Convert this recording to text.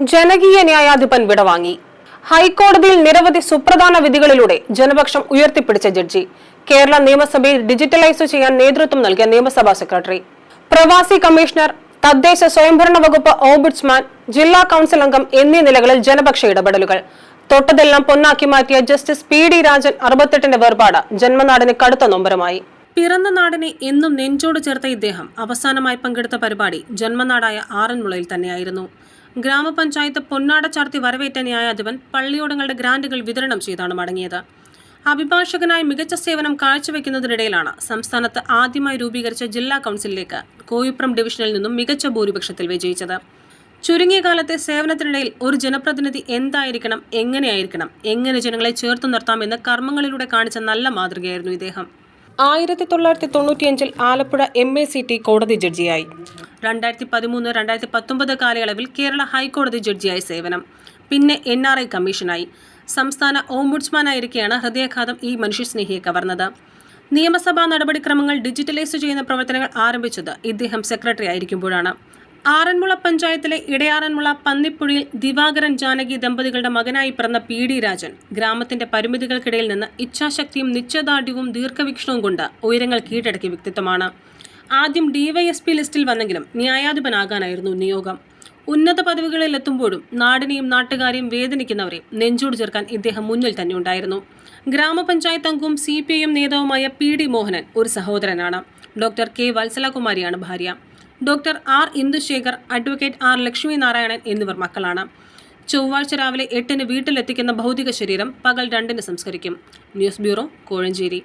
ജനകീയ ന്യായാധിപൻ വിടവാങ്ങി. ഹൈക്കോടതിയിൽ നിരവധി സുപ്രധാന വിധികളിലൂടെ ജനപക്ഷം ഉയർത്തിപ്പിടിച്ച ജഡ്ജി. കേരള നിയമസഭയിൽ ഡിജിറ്റലൈസ് ചെയ്യാൻ നേതൃത്വം നൽകിയ നിയമസഭാ സെക്രട്ടറി, പ്രവാസി കമ്മീഷണർ, തദ്ദേശ സ്വയംഭരണ വകുപ്പ് ഓംബുഡ്സ്മാൻ, ജില്ലാ കൌൺസിൽ അംഗം എന്നീ നിലകളിൽ ജനപക്ഷ ഇടപെടലുകൾ. തൊട്ടതെല്ലാം പൊന്നാക്കി മാറ്റിയ ജസ്റ്റിസ് PD രാജൻ 68ന്റെ വേർപാട് ജന്മനാടിന് കടുത്ത നൊമ്പരമായി. പിറന്ന നാടിനെ എന്നും നെഞ്ചോട് ചേർത്ത ഇദ്ദേഹം അവസാനമായി പങ്കെടുത്ത പരിപാടി ജന്മനാടായ ആറന്മുളയിൽ തന്നെയായിരുന്നു. ഗ്രാമപഞ്ചായത്ത് പൊന്നാട ചാർത്തി വരവേറ്റ ന്യായാധിപൻ പള്ളിയോടങ്ങളുടെ ഗ്രാന്റുകൾ വിതരണം ചെയ്താണ് മടങ്ങിയത്. അഭിഭാഷകനായി മികച്ച സേവനം കാഴ്ചവെക്കുന്നതിനിടയിലാണ് സംസ്ഥാനത്ത് ആദ്യമായി രൂപീകരിച്ച ജില്ലാ കൌൺസിലിലേക്ക് കോയിപ്പുറം ഡിവിഷനിൽ നിന്നും മികച്ച ഭൂരിപക്ഷത്തിൽ വിജയിച്ചത്. ചുരുങ്ങിയ കാലത്തെ സേവനത്തിനിടയിൽ ഒരു ജനപ്രതിനിധി എന്തായിരിക്കണം, എങ്ങനെയായിരിക്കണം, എങ്ങനെ ജനങ്ങളെ ചേർത്തു നിർത്താമെന്ന് കർമ്മങ്ങളിലൂടെ കാണിച്ച നല്ല മാതൃകയായിരുന്നു ഇദ്ദേഹം. 1995 ആലപ്പുഴ MACT കോടതി ജഡ്ജിയായി. 2013-2019 കാലയളവിൽ കേരള ഹൈക്കോടതി ജഡ്ജിയായി സേവനം. പിന്നെ NRI കമ്മീഷനായി. സംസ്ഥാന ഓംബുഡ്സ്മാനായിരിക്കെയാണ് ഹൃദയാഘാതം ഈ മനുഷ്യസ്നേഹിയെ കവർന്നത്. നിയമസഭാ നടപടിക്രമങ്ങൾ ഡിജിറ്റലൈസ് ചെയ്യുന്ന പ്രവർത്തനങ്ങൾ ആരംഭിച്ചത് ഇദ്ദേഹം സെക്രട്ടറി ആയിരിക്കുമ്പോഴാണ്. ആറന്മുള പഞ്ചായത്തിലെ ഇടയാറന്മുള പന്നിപ്പുഴയിൽ ദിവാകരൻ ജാനകി ദമ്പതികളുടെ മകനായി പിറന്ന PD രാജൻ ഗ്രാമത്തിന്റെ പരിമിതികൾക്കിടയിൽ നിന്ന് ഇച്ഛാശക്തിയും നിശ്ചയദാർഢ്യവും ദീർഘവീക്ഷണവും കൊണ്ട് ഉയരങ്ങൾ കീഴടക്കിയ വ്യക്തിത്വമാണ്. ആദ്യം DYSP ലിസ്റ്റിൽ വന്നെങ്കിലും ന്യായാധിപനാകാനായിരുന്നു നിയോഗം. ഉന്നത പദവികളിൽ എത്തുമ്പോഴും നാടിനെയും നാട്ടുകാരെയും വേദനിക്കുന്നവരെയും നെഞ്ചോട് ചേർക്കാൻ ഇദ്ദേഹം മുന്നിൽ തന്നെ ഉണ്ടായിരുന്നു. ഗ്രാമപഞ്ചായത്ത് അംഗവും CPIM നേതാവുമായ PD മോഹനൻ ഒരു സഹോദരനാണ്. ഡോക്ടർ K വത്സലകുമാരിയാണ് ഭാര്യ. Doctor R Indushekhar, advocate R Lakshmi Narayanan എന്നിവർ മക്കളാണ്. ചൊവ്വാഴ്ച രാവിലെ 8-ന് വീട്ടിലെത്തിക്കുന്ന ഭൗതിക ശരീരം പകൽ 2-ന് സംസ്കരിക്കും. News bureau, Kozhencherry.